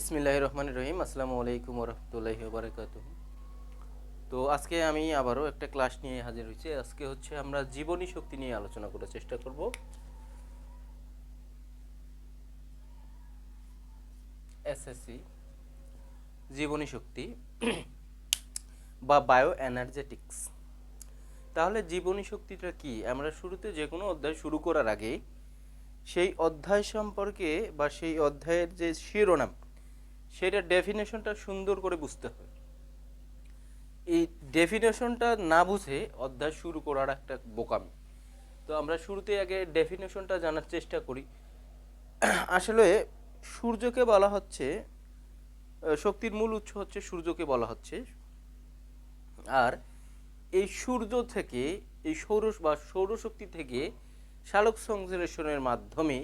বিসমিল্লাহির রহমানির রহিম। আসসালামু আলাইকুম ওয়া রাহমাতুল্লাহি ওয়া বারাকাতুহু। তো আজকে আমি আবারও একটা ক্লাস নিয়ে হাজির হয়েছি। আজকে হচ্ছে আমরা জীবনী শক্তি নিয়ে আলোচনা করার চেষ্টা করব। এসএসসি জীবনী শক্তি বা বায়ো এনার্জেটিক্স। তাহলে জীবনী শক্তিটা কি? আমরা শুরুতে যে কোনো অধ্যায় শুরু করার আগে সেই অধ্যায় সম্পর্কে বা সেই অধ্যায়ের যে শিরোনাম সেটার ডেফিনেশনটা সুন্দর করে বুঝতে হবে। এই ডেফিনেশনটা না বুঝে অধ্যায় শুরু করার একটা বোকামি। তো আমরা শুরুতে আগে ডেফিনেশনটা জানার চেষ্টা করি। আসলে সূর্যকে বলা হচ্ছে, শক্তির মূল উৎস হচ্ছে সূর্যকে বলা হচ্ছে। আর এই সূর্য থেকে, এই সৌরশক্তি থেকে সালোক সংশ্লেষণের মাধ্যমে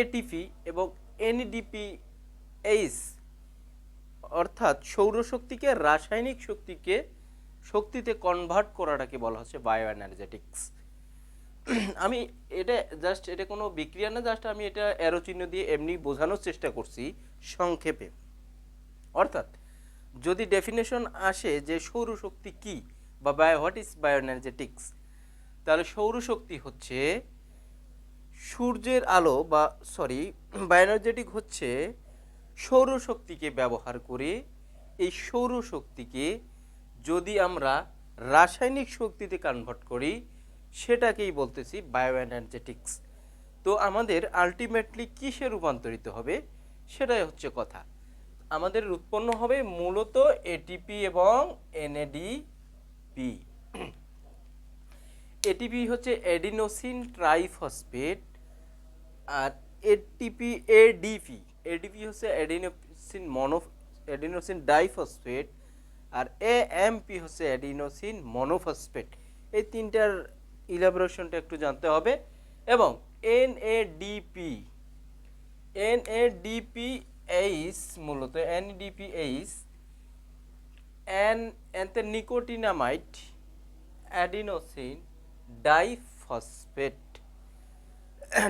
এটিপি এবং এনএডিপিএইচ অর্থাৎ সৌরশক্তিকে রাসায়নিক শক্তিতে কনভার্ট করাটাকে বলা হচ্ছে বায়ো এনার্জেটিক্স। আমি এটা কোনো বিক্রিয়া না, জাস্ট আমি এটা অ্যারো চিহ্ন দিয়ে এমনি বোঝানোর চেষ্টা করছি সংক্ষেপে। অর্থাৎ যদি ডেফিনেশন আসে যে সৌরশক্তি কি বা হোয়াট ইজ বায়ো এনার্জেটিক্স, তাহলে সৌরশক্তি হচ্ছে সূর্যের আলো বা বায়ো এনার্জেটিক হচ্ছে সৌরশক্তিকে ব্যবহার করে এই সৌরশক্তিকে যদি আমরা রাসায়নিক শক্তিতে কনভার্ট করি সেটাকেই বলতেছি বায়ো এনার্জেটিক্স। তো আমাদের আলটিমেটলি কিসে রূপান্তরিত হবে সেটাই হচ্ছে কথা। আমাদের উৎপন্ন হবে মূলত এটিপি এবং এনএডিপি। এটিপি হচ্ছে এডিনোসিন ট্রাইফসফেট, আর এটিপি এডিপি হচ্ছে এডিনোসিন ডাইফসফেট, আর এএমপি হচ্ছে এডিনোসিন মনোফসফেট। এই তিনটার ইলাবোরেশনটা একটু জানতে হবে। এবং এনএডিপিএইচ মূলত nicotinamide adenosine diphosphate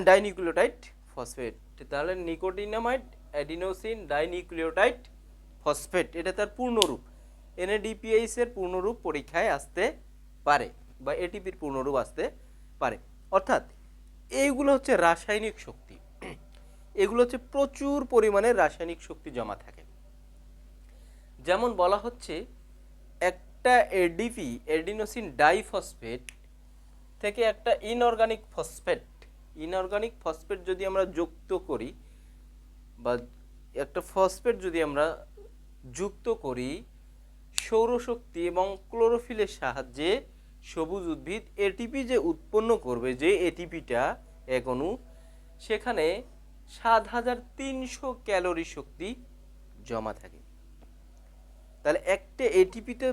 dinucleotide phosphate. তাহলে নিকোটিনামাইড অ্যাডিনোসিন ডাইনিউক্লিওটাইড ফসফেট, এটা তার পূর্ণরূপ। এনএডিপিএইচ এর পূর্ণরূপ পরীক্ষায় আসতে পারে বা এটিপির পূর্ণরূপ আসতে পারে। অর্থাৎ এইগুলো হচ্ছে রাসায়নিক শক্তি, এগুলো হচ্ছে প্রচুর পরিমাণে রাসায়নিক শক্তি জমা থাকে। যেমন বলা হচ্ছে একটা এডিপি এডিনোসিন ডাইফসফেট থেকে একটা ইনঅর্গানিক ফসফেট যদি আমরা যুক্ত করি বা একটা ফসফেট যদি আমরা যুক্ত করি সৌরশক্তি এবং ক্লোরোফিলের সাহায্যে, সবুজ উদ্ভিদ এটিপি যে উৎপন্ন করবে, যে এটিপিটা এক অণু, সেখানে 7300 ক্যালোরি শক্তি জমা থাকে। তাহলে একটা এটিপিতে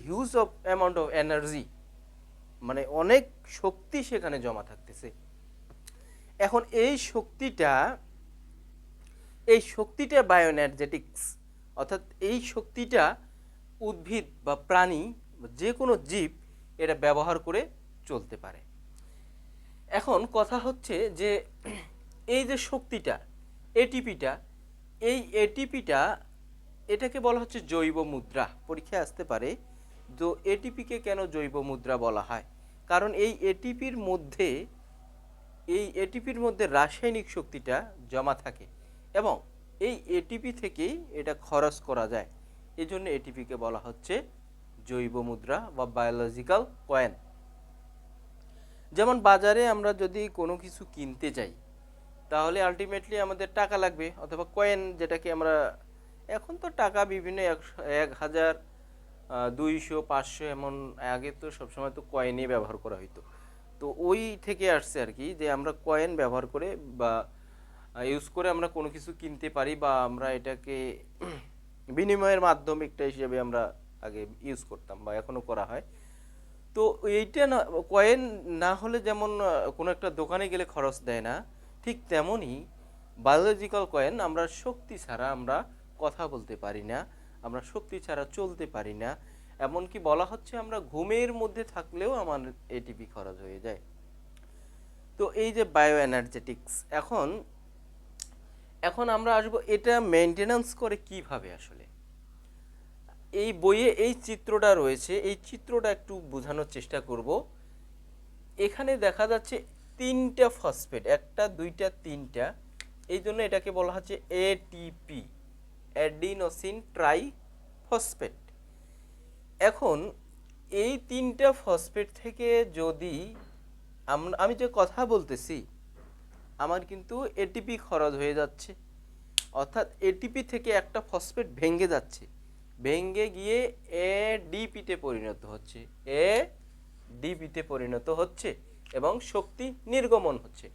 হিউজ অ্যামাউন্ট অফ এনার্জি, মানে অনেক শক্তি সেখানে জমা থাকতেছে। এখন এই শক্তিটা বায়ো এনার্জেটিক্স, অর্থাৎ এই শক্তিটা উদ্ভিদ বা প্রাণী যে কোনো জীব এটা ব্যবহার করে চলতে পারে। এখন কথা হচ্ছে যে এই যে শক্তিটা এটিপিটা এটাকে বলা হচ্ছে জৈব মুদ্রা। পরীক্ষায় আসতে পারে তো এটিপিকে কেন জৈব মুদ্রা বলা হয়? কারণ এই এটিপির মধ্যে রাসায়নিক শক্তিটা জমা থাকে এবং এই এটিপি থেকেই এটা খরচ করা যায়। এই জন্য এটিপিকে বলা হচ্ছে জৈব মুদ্রা বা বায়োলজিক্যাল কয়েন। যেমন বাজারে আমরা যদি কোনো কিছু কিনতে যাই তাহলে আলটিমেটলি আমাদের টাকা লাগবে, অথবা কয়েন, যেটাকে আমরা এখন তো টাকা বিভিন্ন 1000, 200, 500 এমন, আগে তো সবসময় তো কয়েনই ব্যবহার করা হইতো। তো ওই থেকে আসছে আর কি, যে আমরা কয়েন ব্যবহার করে বা ইউজ করে আমরা কোনো কিছু কিনতে পারি, বা আমরা এটাকে বিনিময়ের মাধ্যম একটা হিসেবে আমরা আগে ইউজ করতাম বা এখনো করা হয়। তো এইটা না, কয়েন না হলে যেমন কোনো একটা দোকানে গেলে খরচ দেয় না, ঠিক তেমনই বায়োলজিক্যাল কয়েন। আমরা শক্তি ছাড়া আমরা কথা বলতে পারি না, আমরা শক্তি ছাড়া চলতে পারি না। এমনকি বলা হচ্ছে আমরা ঘুমের মধ্যে থাকলেও আমার এটিপি খরচ হয়ে যায়। তো এই যে বায়ো এনার্জেটিক্স, এখন এখন আমরা আসবো এটা মেনটেনেন্স করে কিভাবে আসলে। এই বইয়ে এই চিত্রটা রয়েছে, এই চিত্রটা একটু বোঝানোর চেষ্টা করব। এখানে দেখা যাচ্ছে তিনটা ফসফেট, একটা দুইটা তিনটা, এই জন্য এটাকে বলা হচ্ছে এটিপি, অ্যাডিনোসিন ট্রাই ফসফেট। এখন এই তিনটা ফসফেট থেকে যদি আমি যে কথা বলতেছি, আমার কিন্তু এটিপি খরচ হয়ে যাচ্ছে, অর্থাৎ এটিপি থেকে একটা ফসফেট ভেঙে যাচ্ছে, ভেঙে গিয়ে এডিপিতে পরিণত হচ্ছে, এডিপিতে পরিণত হচ্ছে এবং শক্তি নির্গমন হচ্ছে।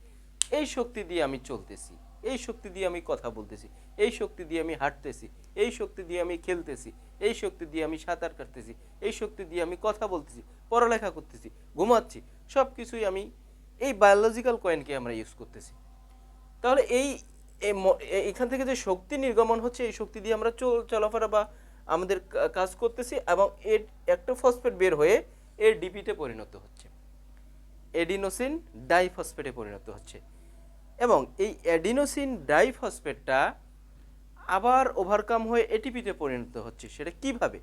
এই শক্তি দিয়ে আমি চলতেছি, এই শক্তি দিয়ে আমি কথা বলতেছি, এই শক্তি দিয়ে আমি হাঁটতেছি, এই শক্তি দিয়ে আমি খেলতেছি, এই শক্তি দিয়ে আমি সাঁতার কাটতেছি, এই শক্তি দিয়ে আমি কথা বলতেছি, পড়ালেখা করতেছি, ঘুমাচ্ছি, সব কিছুই আমি এই বায়োলজিক্যাল কয়েনকে আমরা ইউজ করতেছি। তাহলে এখান থেকে যে শক্তি নির্গমন হচ্ছে, এই শক্তি দিয়ে আমরা চলাফেরা বা আমাদের কাজ করতেছি এবং এর একটা ফসফেট বের হয়ে এর ডিপিতে পরিণত হচ্ছে, এডিনোসিন ডাইফসফেটে পরিণত হচ্ছে। এবং এই অ্যাডিনোসিন ডাইফসফেটটা আবার ওভারকাম হয়ে এটিপিতে পরিণত হচ্ছে। সেটা কিভাবে?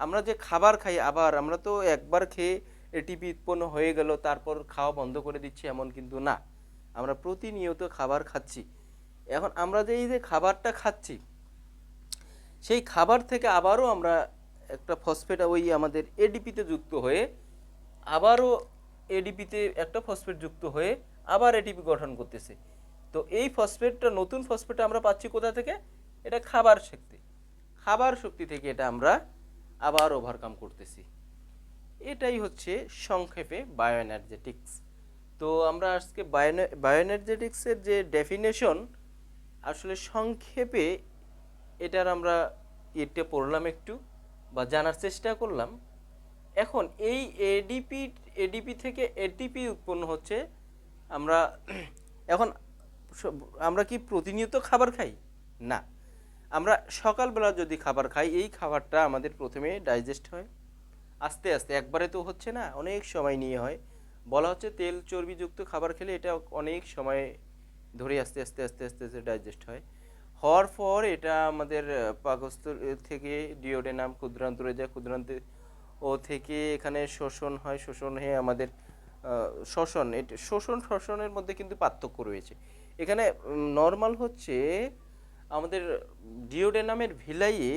আমরা যে খাবার খাই, আবার আমরা তো একবার খেয়ে এটিপি উৎপন্ন হয়ে গেল তারপর খাওয়া বন্ধ করে দিচ্ছি এমন কিন্তু না, আমরা প্রতিনিয়ত খাবার খাচ্ছি। এখন আমরা যে এই যে খাবারটা খাচ্ছি, সেই খাবার থেকে আবারও আমরা একটা ফসফেট ওই আমাদের এডিপিতে যুক্ত হয়ে আবারও এডিপিতে একটা ফসফেট যুক্ত হয়ে আবার এটিপি গঠন করতেছে। তো এই ফসফেটটা, নতুন ফসফেটটা আমরা পাচ্ছি কোথা থেকে? এটা খাবার শক্তি, খাবার শক্তি থেকে এটা আমরা আবার ওভারকাম করতেছি। এটাই হচ্ছে সংক্ষেপে বায়োএনার্জেটিক্স। তো আমরা আজকে বায়োএনার্জেটিক্সের যে ডেফিনেশন, আসলে সংক্ষেপে এটার আমরা এটা পড়লাম একটু বা জানার চেষ্টা করলাম। এখন এই এডিপি থেকে এটিপি উৎপন্ন হচ্ছে। আমরা এখন আমরা কি প্রতিনিয়ত খাবার খাই? না। আমরা সকালবেলা যদি খাবার খাই, এই খাবারটা আমাদের প্রথমে ডাইজেস্ট হয়, আস্তে আস্তে, একবারে তো হচ্ছে না, অনেক সময় নিয়ে হয়। বলা হচ্ছে তেল চর্বিযুক্ত খাবার খেলে এটা অনেক সময় ধরে আস্তে আস্তে আস্তে আস্তে আস্তে ডাইজেস্ট হয়। হওয়ার পর এটা আমাদের পাকস্থল থেকে ডিওডেনাম ক্ষুদ্রান্তরে যায়, ক্ষুদ্রান্তে ও থেকে এখানে শোষণ হয়, শোষণ হয়ে আমাদের শোষণের মধ্যে কিন্তু পার্থক্য রয়েছে। এখানে নর্মাল হচ্ছে আমাদের ডিওডেনামের ভিলাইয়ে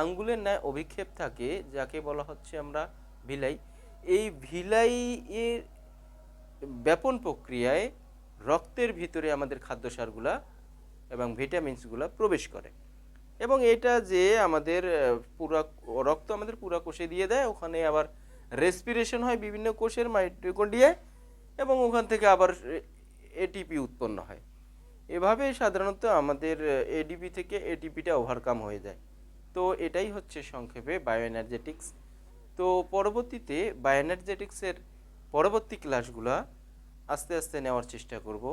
আঙ্গুলের ন্যায় অভিক্ষেপ থাকে, যাকে বলা হচ্ছে আমরা ভিলাই। এই ভিলাই এর ব্যাপন প্রক্রিয়ায় রক্তের ভিতরে আমাদের খাদ্যসারগুলা এবং ভিটামিনসগুলা প্রবেশ করে এবং এটা যে আমাদের পুরা রক্ত আমাদের পুরা কোষে দিয়ে দেয়, ওখানে আবার রেসপিরেশন হয় বিভিন্ন কোষের মাইটোকন্ড্রিয়ায় এবং ওখান থেকে আবার এটিপি উৎপন্ন হয়। এভাবে সাধারণত আমাদের এডিপি থেকে এটিপিটা ওভারকাম হয়ে যায়। তো এটাই হচ্ছে সংক্ষেপে বায়োএনার্জেটিক্স। তো পরবর্তীতে বায়োএনার্জেটিক্সের পরবর্তী ক্লাসগুলো আস্তে আস্তে নেওয়ার চেষ্টা করব।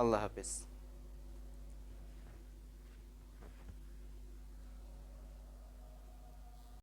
আল্লাহ হাফেজ।